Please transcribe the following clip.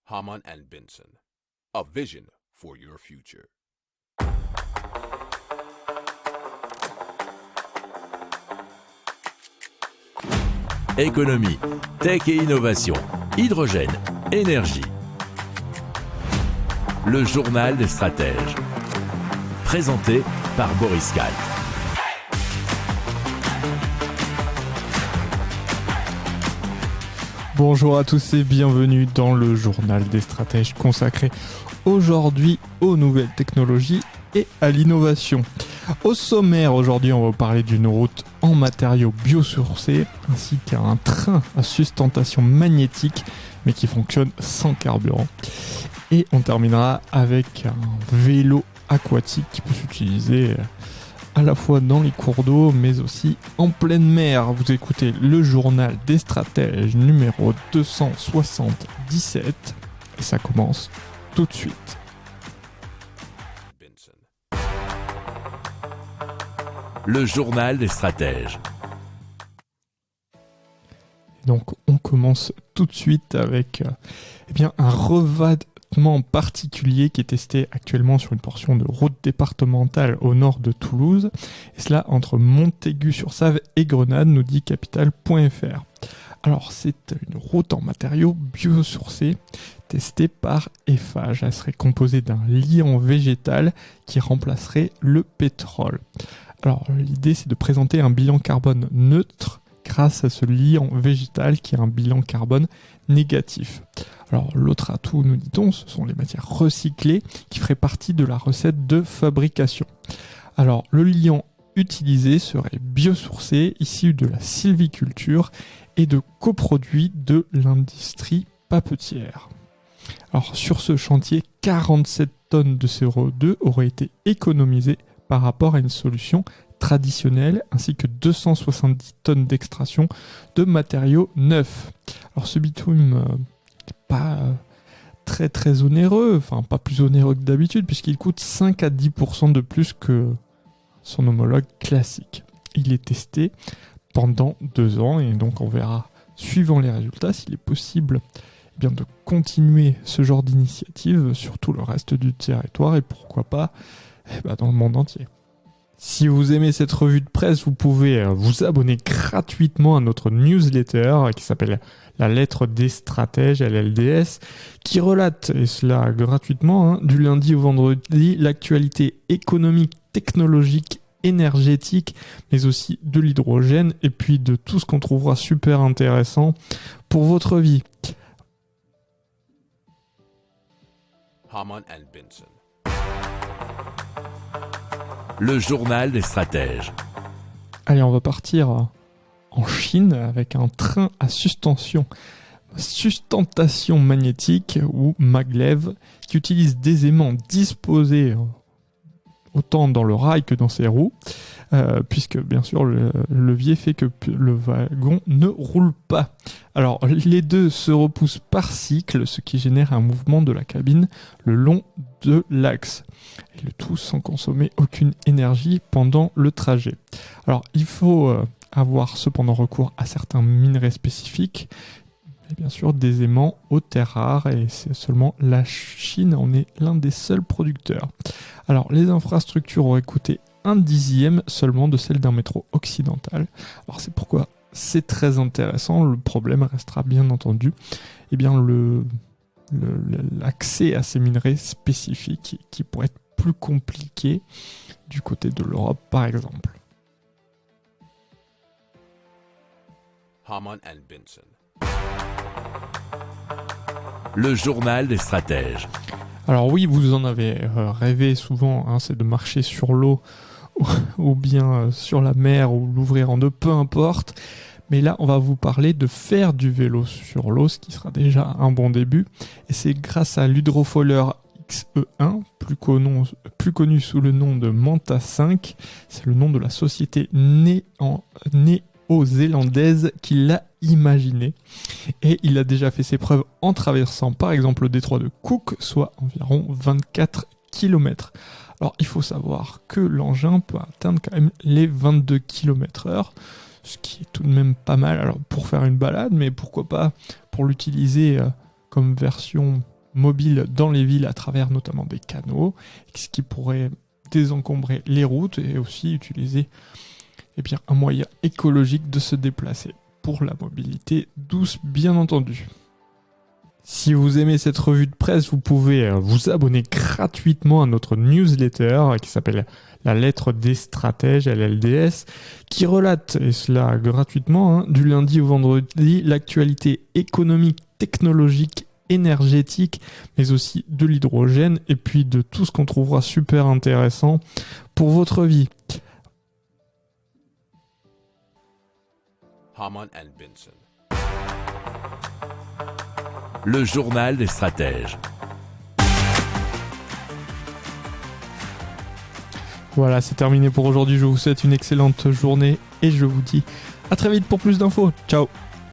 Hamann and Benson, a vision for your future. Économie, tech et innovation, hydrogène, énergie. Le journal des stratèges. Présenté par Boris Kalt. Bonjour à tous et bienvenue dans le journal des stratèges consacré aujourd'hui aux nouvelles technologies et à l'innovation. Au sommaire, aujourd'hui, on va vous parler d'une route en matériaux biosourcés ainsi qu'un train à sustentation magnétique mais qui fonctionne sans carburant. Et on terminera avec un vélo aquatique qui peut s'utiliser à la fois dans les cours d'eau mais aussi en pleine mer. Vous écoutez le journal des stratèges numéro 277 et ça commence tout de suite. Le journal des stratèges. Donc on commence tout de suite avec un revêtement particulier qui est testé actuellement sur une portion de route départementale au nord de Toulouse, et cela entre Montaigu-sur-Save et Grenade, nous dit capital.fr. Alors c'est une route en matériaux biosourcés testée par Eiffage. Elle serait composée d'un liant végétal qui remplacerait le pétrole. Alors l'idée c'est de présenter un bilan carbone neutre grâce à ce liant végétal qui a un bilan carbone négatif. Alors l'autre atout, nous dit-on, ce sont les matières recyclées qui feraient partie de la recette de fabrication. Alors le liant utilisé serait biosourcé, issu de la sylviculture et de coproduits de l'industrie papetière. Alors sur ce chantier, 47 tonnes de CO2 auraient été économisées par rapport à une solution traditionnelle, ainsi que 270 tonnes d'extraction de matériaux neufs. Alors ce bitume n'est pas très très onéreux, enfin pas plus onéreux que d'habitude, puisqu'il coûte 5 à 10% de plus que son homologue classique. Il est testé pendant 2 ans, et donc on verra, suivant les résultats, s'il est possible de continuer ce genre d'initiative sur tout le reste du territoire, et pourquoi pas dans le monde entier. Si vous aimez cette revue de presse, vous pouvez vous abonner gratuitement à notre newsletter qui s'appelle La Lettre des Stratèges, LLDS, qui relate, et cela gratuitement, du lundi au vendredi, l'actualité économique, technologique, énergétique, mais aussi de l'hydrogène, et puis de tout ce qu'on trouvera super intéressant pour votre vie. Hamann and Benson. Le journal des stratèges. Allez, on va partir en Chine avec un train à sustentation magnétique ou maglev qui utilise des aimants disposés autant dans le rail que dans ses roues, puisque bien sûr le levier fait que le wagon ne roule pas. Alors les deux se repoussent par cycle, ce qui génère un mouvement de la cabine le long de l'axe. Et le tout sans consommer aucune énergie pendant le trajet. Alors il faut avoir cependant recours à certains minerais spécifiques, et bien sûr des aimants aux terres rares, et c'est seulement la Chine en est l'un des seuls producteurs. Alors les infrastructures auraient coûté 1/10 seulement de celle d'un métro occidental. Alors c'est pourquoi c'est très intéressant. Le problème restera bien entendu l'accès à ces minerais spécifiques qui pourraient être plus compliqué du côté de l'Europe par exemple. Hamann and Benson. Le journal des stratèges. Alors oui, vous en avez rêvé souvent, c'est de marcher sur l'eau ou bien sur la mer ou l'ouvrir en deux, peu importe. Mais là, on va vous parler de faire du vélo sur l'eau, ce qui sera déjà un bon début. Et c'est grâce à l'hydrofoiler XE1, plus connu sous le nom de Manta 5. C'est le nom de la société néo-zélandaise qui l'a imaginé. Et il a déjà fait ses preuves en traversant par exemple le détroit de Cook, soit environ 24 km. Alors il faut savoir que l'engin peut atteindre quand même les 22 km/h, ce qui est tout de même pas mal. Alors pour faire une balade, mais pourquoi pas pour l'utiliser comme version mobile dans les villes à travers notamment des canaux, ce qui pourrait désencombrer les routes et aussi utiliser un moyen écologique de se déplacer pour la mobilité douce, bien entendu. Si vous aimez cette revue de presse, vous pouvez vous abonner gratuitement à notre newsletter qui s'appelle La Lettre des Stratèges, LLDS, qui relate, et cela gratuitement, du lundi au vendredi, l'actualité économique, technologique, énergétique, mais aussi de l'hydrogène, et puis de tout ce qu'on trouvera super intéressant pour votre vie. Hamann and Benson. Le journal des stratèges. Voilà, c'est terminé pour aujourd'hui. Je vous souhaite une excellente journée et je vous dis à très vite pour plus d'infos. Ciao!